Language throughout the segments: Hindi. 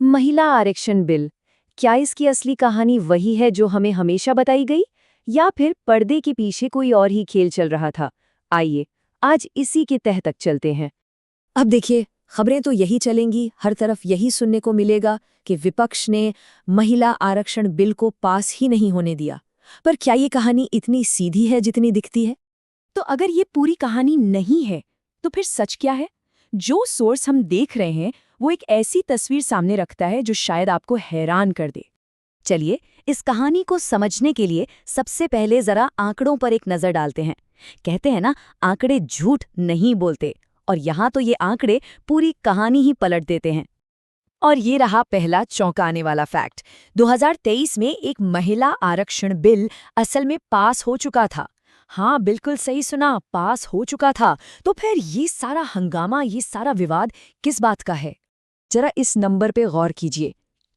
महिला आरक्षण बिल, क्या इसकी असली कहानी वही है जो हमें हमेशा बताई गई, या फिर पर्दे के पीछे कोई और ही खेल चल रहा था? आइए, आज इसी के तह तक चलते हैं। अब देखिए, खबरें तो यही चलेंगी, हर तरफ यही सुनने को मिलेगा कि विपक्ष ने महिला आरक्षण बिल को पास ही नहीं होने दिया। पर क्या ये कहानी इतनी सीधी है जितनी दिखती है? तो अगर ये पूरी कहानी नहीं है, तो फिर सच क्या है? जो सोर्स हम देख रहे हैं, वो एक ऐसी तस्वीर सामने रखता है जो शायद आपको हैरान कर दे। चलिए, इस कहानी को समझने के लिए सबसे पहले जरा आंकड़ों पर एक नजर डालते हैं। कहते हैं ना, आंकड़े झूठ नहीं बोलते, और यहाँ तो ये आंकड़े पूरी कहानी ही पलट देते हैं। और ये रहा पहला चौंकाने वाला फैक्ट। 2023 में एक महिला आरक्षण बिल असल में पास हो चुका था। हाँ, बिल्कुल सही सुना, पास हो चुका था। तो फिर ये सारा हंगामा, ये सारा विवाद किस बात का है? जरा इस नंबर पे गौर कीजिए।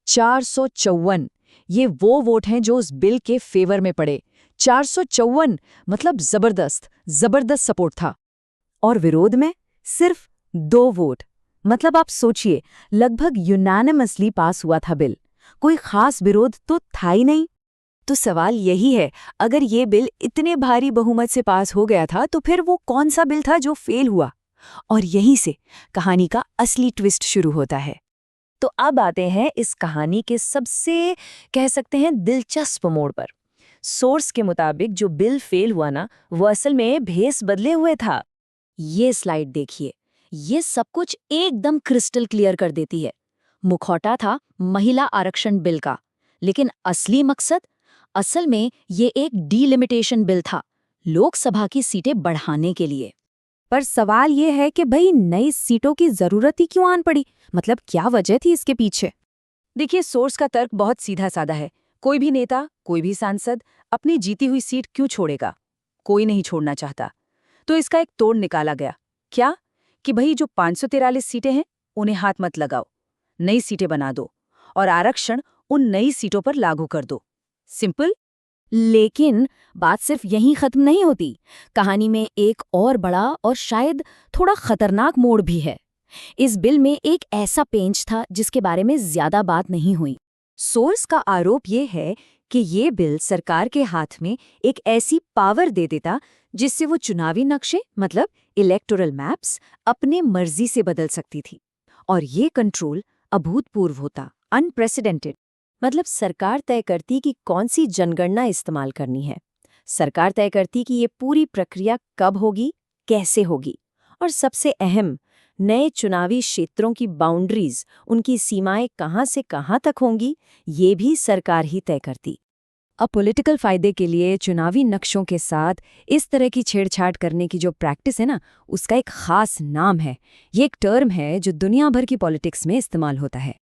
454, ये वो वोट हैं जो उस बिल के फेवर में पड़े। 454 मतलब जबरदस्त सपोर्ट था। और विरोध में सिर्फ 2 वोट। मतलब आप सोचिए, लगभग यूनानिमसली पास हुआ था बिल। कोई खास विरोध तो था ही नहीं। तो सवाल यही है, अगर ये बिल इतने भारी बहुमत से पास हो गया था, तो फिर वो कौन सा बिल था जो फेल हुआ? और यहीं से कहानी का असली ट्विस्ट शुरू होता है। तो अब आते हैं इस कहानी के सबसे, कह सकते हैं, दिलचस्प मोड़ पर। सोर्स के मुताबिक जो बिल फेल हुआ ना, वो असल में भेस बदले हुए था। ये स्लाइड देखिए, ये सब कुछ एकदम क्रिस्टल क्लियर कर देती है। मुखौटा था महिला आरक्षण बिल का, लेकिन असली मकसद, असल में ये एक डीलिमिटेशन बिल था, लोकसभा की सीटें बढ़ाने के लिए। पर सवाल ये है कि भाई, नई सीटों की जरूरत ही क्यों आन पड़ी? मतलब क्या वजह थी इसके पीछे? देखिए, सोर्स का तर्क बहुत सीधा साधा है। कोई भी नेता, कोई भी सांसद अपनी जीती हुई सीट क्यों छोड़ेगा? कोई नहीं छोड़ना चाहता। तो इसका एक तोड़ निकाला गया। क्या? कि भाई, जो 543 सीटें हैं, उन्हें हाथ मत लगाओ, नई सीटें बना दो और आरक्षण उन नई सीटों पर लागू कर दो। सिंपल। लेकिन बात सिर्फ यहीं खत्म नहीं होती। कहानी में एक और बड़ा और शायद थोड़ा खतरनाक मोड़ भी है। इस बिल में एक ऐसा पेंच था जिसके बारे में ज्यादा बात नहीं हुई। सोर्स का आरोप ये है कि ये बिल सरकार के हाथ में एक ऐसी पावर दे देता जिससे वो चुनावी नक्शे, मतलब इलेक्टोरल मैप्स, अपने मर्जी से बदल सकती थी। और ये कंट्रोल अभूतपूर्व होता, अनप्रेसिडेंटेड। मतलब सरकार तय करती कि कौन सी जनगणना इस्तेमाल करनी है। सरकार तय करती कि ये पूरी प्रक्रिया कब होगी, कैसे होगी। और सबसे अहम, नए चुनावी क्षेत्रों की बाउंड्रीज, उनकी सीमाएं कहाँ से कहाँ तक होंगी, ये भी सरकार ही तय करती। अब पॉलिटिकल फायदे के लिए चुनावी नक्शों के साथ इस तरह की छेड़छाड़ करने की जो प्रैक्टिस है ना, उसका एक खास नाम है। ये एक टर्म है जो दुनिया भर की पॉलिटिक्स में इस्तेमाल होता है।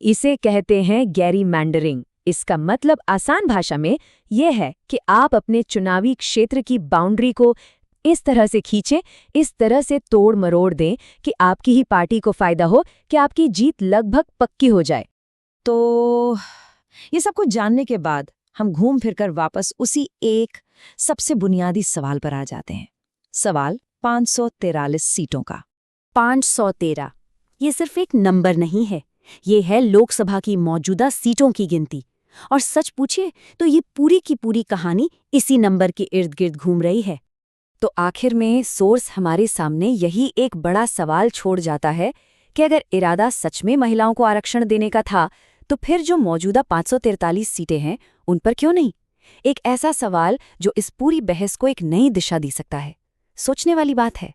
इसे कहते हैं गैरीमैंडरिंग। इसका मतलब आसान भाषा में यह है कि आप अपने चुनावी क्षेत्र की बाउंड्री को इस तरह से खींचें, इस तरह से तोड़ मरोड़ दें कि आपकी ही पार्टी को फायदा हो, कि आपकी जीत लगभग पक्की हो जाए। तो ये सब कुछ जानने के बाद हम घूम फिरकर वापस उसी एक सबसे बुनियादी सवाल पर आ जाते हैं। सवाल 543 सीटों का। 513 ये सिर्फ एक नंबर नहीं है, ये है लोकसभा की मौजूदा सीटों की गिनती। और सच पूछिए तो ये पूरी की पूरी कहानी इसी नंबर के इर्द गिर्द घूम रही है। तो आखिर में सोर्स हमारे सामने यही एक बड़ा सवाल छोड़ जाता है कि अगर इरादा सच में महिलाओं को आरक्षण देने का था, तो फिर जो मौजूदा 543 सीटें हैं, उन पर क्यों नहीं? एक ऐसा सवाल जो इस पूरी बहस को एक नई दिशा दे सकता है। सोचने वाली बात है।